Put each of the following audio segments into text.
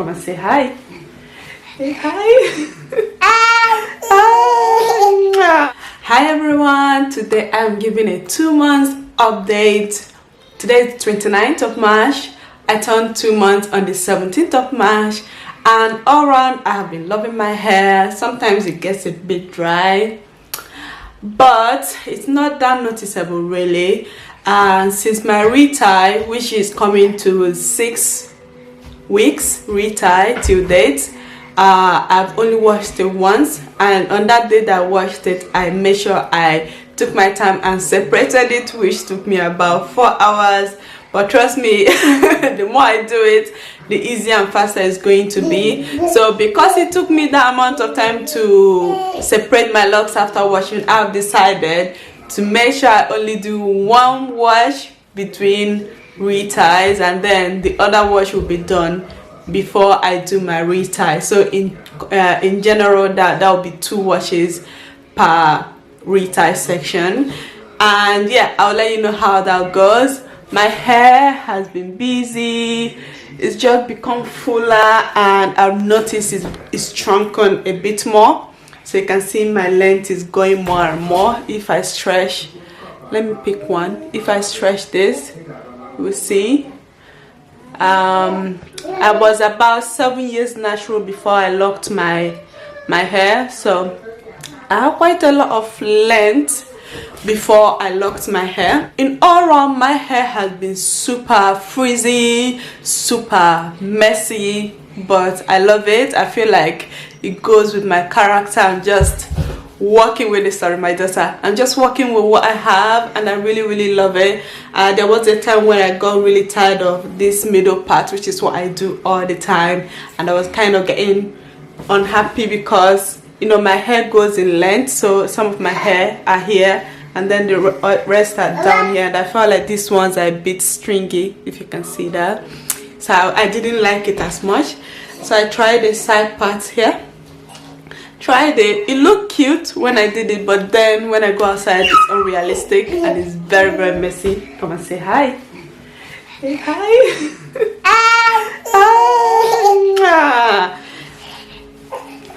Come and say hi. Say hi. Hi everyone. Today I'm giving a 2 months update. Today is 29th of March. I turned 2 months on the 17th of March, and all around I have been loving my hair. Sometimes it gets a bit dry, but it's not that noticeable really. And since my retie, which is coming to 6 weeks retie till date, I've only washed it once, and on that day that I washed it, I made sure I took my time and separated it, which took me about 4 hours. But trust me, the more I do it, the easier and faster it's going to be. So because it took me that amount of time to separate my locks after washing, I've decided to make sure I only do one wash between reties, and then the other wash will be done before I do my retie. So in general, that will be 2 washes per retie section. And yeah, I'll let you know how that goes. My hair has been busy, it's just become fuller, and I've noticed it's shrunken a bit more. So you can see my length is going more and more. If I stretch, let me pick one. If I stretch this, we'll see. I was about 7 years natural before I locked my hair, so I have quite a lot of length before I locked my hair. In all round, my hair has been super frizzy, super messy, but I love it. I feel like it goes with my character. I'm just working with it. Sorry, my daughter. I'm just working with what I have, and I really love it. There was a time when I got really tired of this middle part, which is what I do all the time, and I was kind of getting unhappy because, you know, my hair goes in length, so some of my hair are here and then the rest are down here, and I felt like these ones are a bit stringy, if you can see that. So I didn't like it as much, so I tried the side parts here. Tried it looked cute when I did it, but then when I go outside it's unrealistic and it's very messy. Come and say hi. Say hi.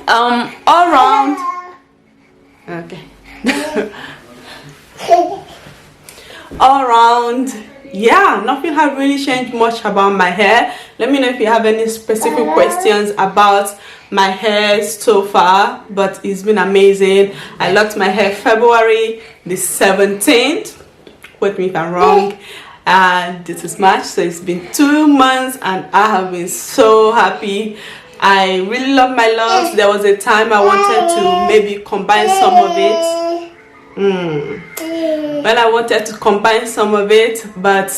All around, okay. All around, yeah, nothing has really changed much about my hair. Let me know if you have any specific questions about my hair so far, but it's been amazing. I locked my hair February the 17th. Quote me if I'm wrong. And this is March, so it's been 2 months and I have been so happy. I really love my locks. There was a time I wanted to maybe combine some of it. Well, I wanted to combine some of it, but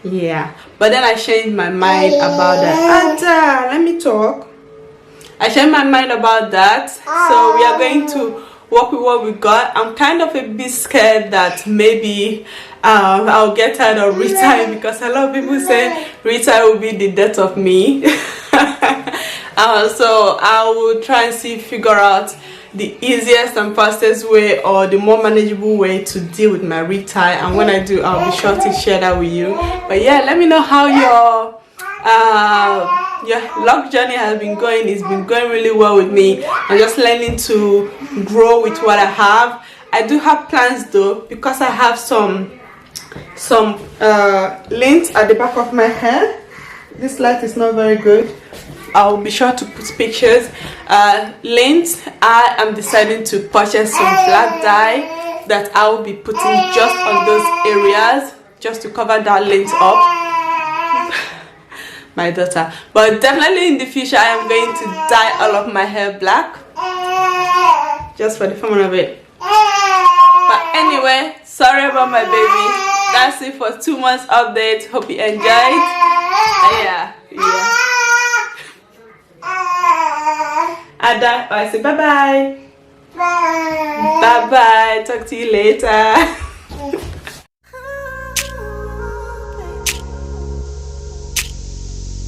yeah. But then I changed my mind about that. Let me talk. I changed my mind about that. So we are going to work with what we got. I'm kind of a bit scared that maybe I'll get tired of retie, because a lot of people say retie will be the death of me. So I will try and figure out the easiest and fastest way, or the more manageable way to deal with my retie, and when I do, I'll be sure to share that with you. But yeah, let me know how your lock journey has been going. It's been going really well with me. I'm just learning to grow with what I have. I do have plans though, because I have some lint at the back of my hair. This light is not very good. I'll be sure to put pictures. Lint, I am deciding to purchase some black dye that I will be putting just on those areas, just to cover that lint up. My daughter. But definitely in the future I am going to dye all of my hair black, just for the fun of it. But anyway, sorry about my baby. That's it for 2 months update. Hope you enjoyed. Yeah. Ada, I say bye bye. Bye bye. Talk to you later.